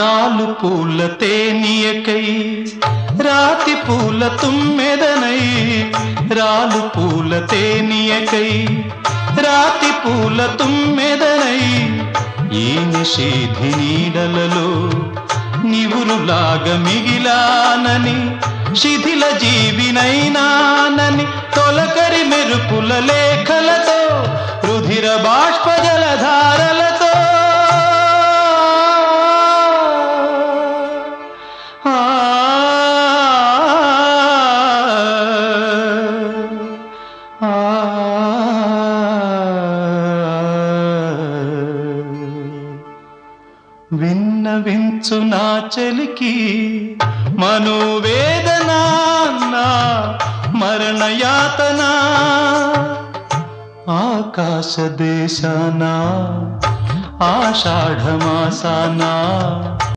రాలు పూల తేనియకై రాతి పూల తుమ్మెదనై రాలు పూల తేనియకై రాతి పూల తుమ్మెదనై ఈ నిషేధి నీడలలో నివురులాగా మిగిలానని శిథిల జీవినైనానని తొలకరి మెరుపుల లేఖలతో రుధిర బాష్ప జలధారలతో విన్నవించు నా చలికి మనోవేదన నా మరణయాతన ఆకాశ దేశాన ఆషాఢమాసాన